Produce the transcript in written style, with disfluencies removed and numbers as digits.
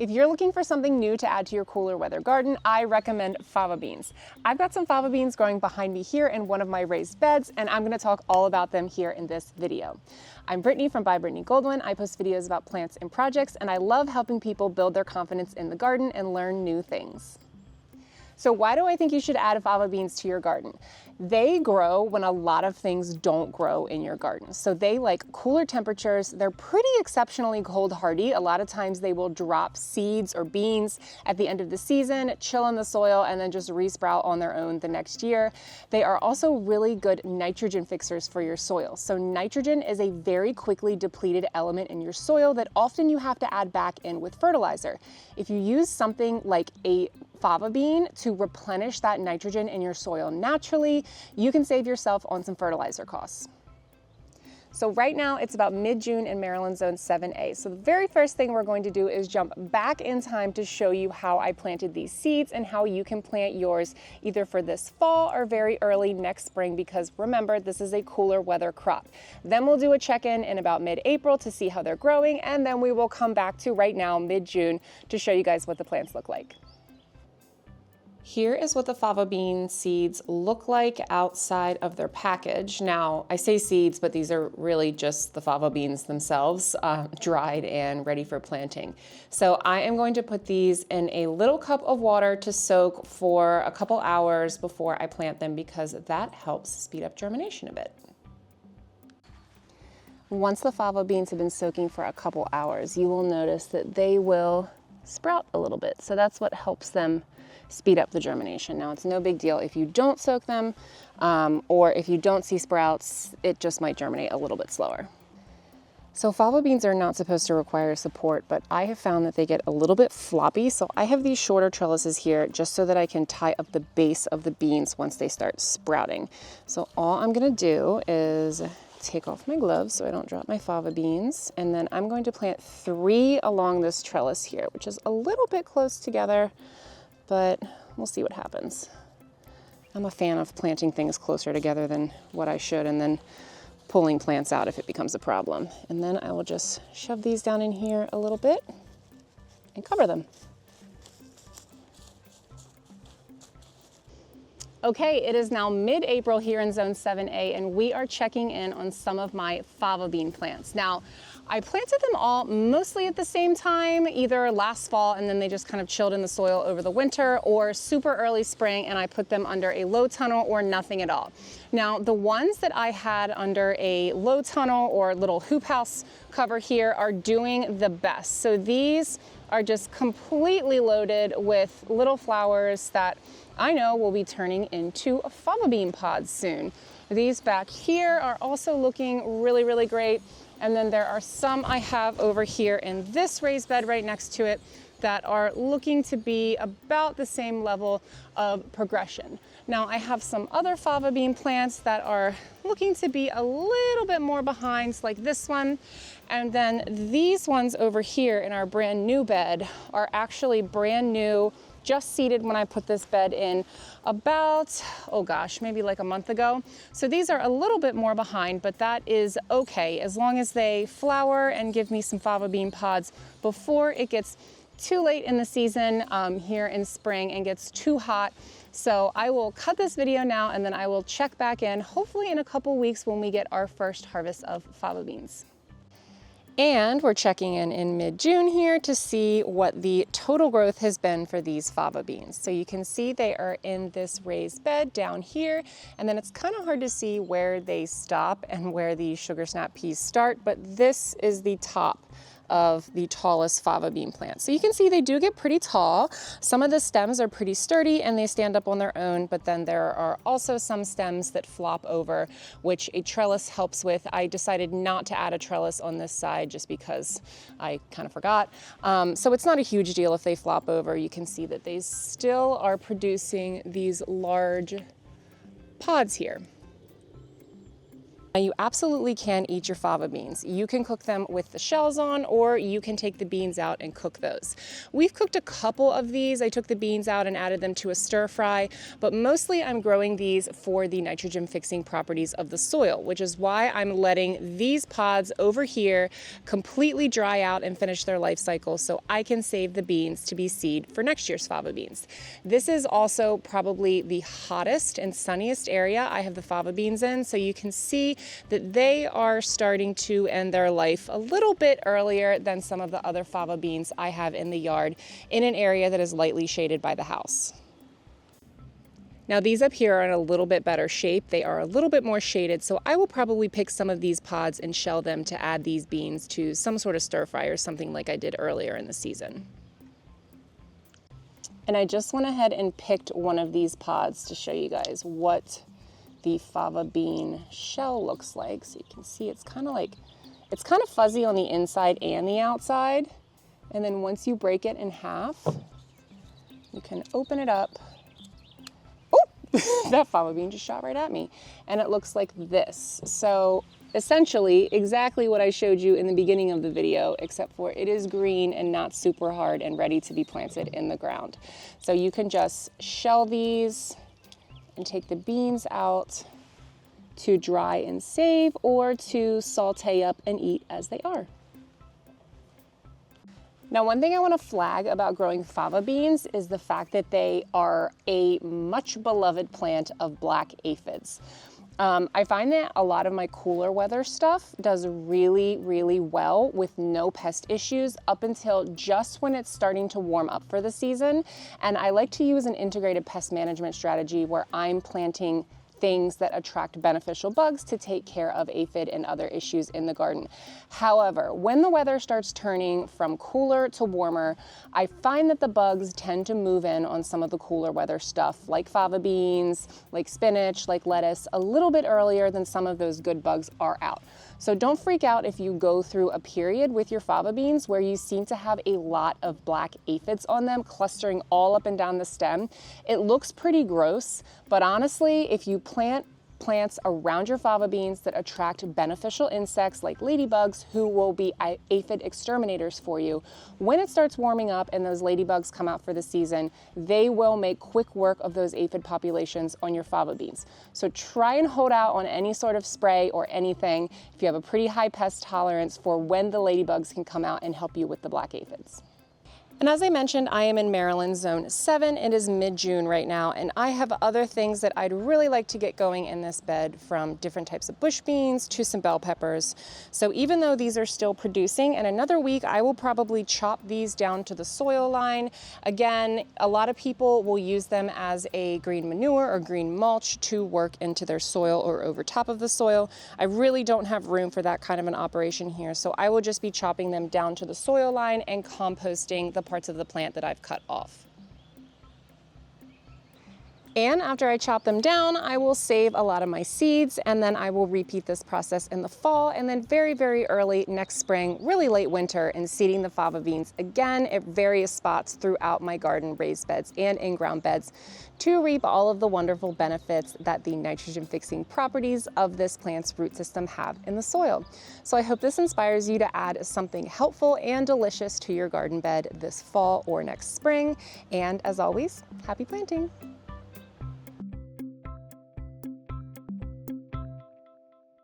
If you're looking for something new to add to your cooler weather garden, I recommend fava beans. I've got some fava beans growing behind me here in one of my raised beds, and I'm going to talk all about them here in this video. I'm Brittany from By Brittany Goldwyn. I post videos about plants and projects, and I love helping people build their confidence in the garden and learn new things. So why do I think you should add fava beans to your garden? They grow when a lot of things don't grow in your garden. So they like cooler temperatures. They're pretty exceptionally cold hardy. A lot of times they will drop seeds or beans at the end of the season, chill in the soil, and then just resprout on their own the next year. They are also really good nitrogen fixers for your soil. So nitrogen is a very quickly depleted element in your soil that often you have to add back in with fertilizer. If you use something like a fava bean to replenish that nitrogen in your soil naturally, you can save yourself on some fertilizer costs. So right now it's about mid-June in Maryland zone 7A. So the very first thing we're going to do is jump back in time to show you how I planted these seeds and how you can plant yours either for this fall or very early next spring, because remember, this is a cooler weather crop. Then we'll do a check-in in about mid-April to see how they're growing, and then we will come back to right now mid-June to show you guys what the plants look like. Here is what the fava bean seeds look like outside of their package. Now, I say seeds, but these are really just the fava beans themselves, dried and ready for planting. So I am going to put these in a little cup of water to soak for a couple hours before I plant them, because that helps speed up germination a bit. Once the fava beans have been soaking for a couple hours, you will notice that they will sprout a little bit. So that's what helps them speed up the germination. Now, it's no big deal if you don't soak them or if you don't see sprouts, it just might germinate a little bit slower. So fava beans are not supposed to require support, but I have found that they get a little bit floppy. So I have these shorter trellises here just so that I can tie up the base of the beans once they start sprouting. So all I'm gonna do is take off my gloves so I don't drop my fava beans, and then I'm going to plant 3 along this trellis here, which is a little bit close together, but we'll see what happens. I'm a fan of planting things closer together than what I should and then pulling plants out if it becomes a problem. And then I will just shove these down in here a little bit and cover them. Okay, it is now mid-April here in zone 7A, and we are checking in on some of my fava bean plants. Now, I planted them all mostly at the same time, either last fall and then they just kind of chilled in the soil over the winter, or super early spring and I put them under a low tunnel or nothing at all. Now, the ones that I had under a low tunnel or little hoop house cover here are doing the best. So these are just completely loaded with little flowers that I know will be turning into fava bean pods soon. These back here are also looking really, really great. And then there are some I have over here in this raised bed right next to it that are looking to be about the same level of progression. Now, I have some other fava bean plants that are looking to be a little bit more behind, like this one. And then these ones over here in our brand new bed are actually brand new, just seeded when I put this bed in about, oh gosh, maybe like a month ago. So these are a little bit more behind, but that is okay as long as they flower and give me some fava bean pods before it gets too late in the season here in spring and gets too hot. So I will cut this video now and then I will check back in, hopefully in a couple weeks when we get our first harvest of fava beans. And we're checking in mid-June here to see what the total growth has been for these fava beans. So you can see they are in this raised bed down here, and then it's kind of hard to see where they stop and where the sugar snap peas start, but this is the top of the tallest fava bean plants. So you can see they do get pretty tall. Some of the stems are pretty sturdy and they stand up on their own, but then there are also some stems that flop over, which a trellis helps with. I decided not to add a trellis on this side just because I kind of forgot. So it's not a huge deal if they flop over. You can see that they still are producing these large pods here. Now you absolutely can eat your fava beans. You can cook them with the shells on, or you can take the beans out and cook those. We've cooked a couple of these. I took the beans out and added them to a stir fry, but mostly I'm growing these for the nitrogen fixing properties of the soil, which is why I'm letting these pods over here completely dry out and finish their life cycle so I can save the beans to be seed for next year's fava beans. This is also probably the hottest and sunniest area I have the fava beans in, so you can see that they are starting to end their life a little bit earlier than some of the other fava beans I have in the yard in an area that is lightly shaded by the house. Now these up here are in a little bit better shape. They are a little bit more shaded, so I will probably pick some of these pods and shell them to add these beans to some sort of stir fry or something like I did earlier in the season. And I just went ahead and picked one of these pods to show you guys what the fava bean shell looks like. So you can see it's kind of fuzzy on the inside and the outside. And then once you break it in half, you can open it up. Oh, that fava bean just shot right at me. And it looks like this. So essentially exactly what I showed you in the beginning of the video, except for it is green and not super hard and ready to be planted in the ground. So you can just shell these and take the beans out to dry and save, or to saute up and eat as they are. Now, one thing I want to flag about growing fava beans is the fact that they are a much beloved plant of black aphids. I find that a lot of my cooler weather stuff does really, really well with no pest issues up until just when it's starting to warm up for the season. And I like to use an integrated pest management strategy where I'm planting things that attract beneficial bugs to take care of aphid and other issues in the garden. However, when the weather starts turning from cooler to warmer, I find that the bugs tend to move in on some of the cooler weather stuff like fava beans, like spinach, like lettuce, a little bit earlier than some of those good bugs are out. So don't freak out if you go through a period with your fava beans where you seem to have a lot of black aphids on them clustering all up and down the stem. It looks pretty gross, but honestly, if you plant plants around your fava beans that attract beneficial insects like ladybugs who will be aphid exterminators for you, when it starts warming up and those ladybugs come out for the season, they will make quick work of those aphid populations on your fava beans. So try and hold out on any sort of spray or anything if you have a pretty high pest tolerance for when the ladybugs can come out and help you with the black aphids. And as I mentioned, I am in Maryland Zone 7. It is mid-June right now, and I have other things that I'd really like to get going in this bed, from different types of bush beans to some bell peppers. So even though these are still producing, in another week I will probably chop these down to the soil line. Again, a lot of people will use them as a green manure or green mulch to work into their soil or over top of the soil. I really don't have room for that kind of an operation here, so I will just be chopping them down to the soil line and composting the parts of the plant that I've cut off. And after I chop them down, I will save a lot of my seeds, and then I will repeat this process in the fall, and then very, very early next spring, really late winter, in seeding the fava beans again at various spots throughout my garden, raised beds and in-ground beds, to reap all of the wonderful benefits that the nitrogen fixing properties of this plant's root system have in the soil. So I hope this inspires you to add something helpful and delicious to your garden bed this fall or next spring. And as always, happy planting.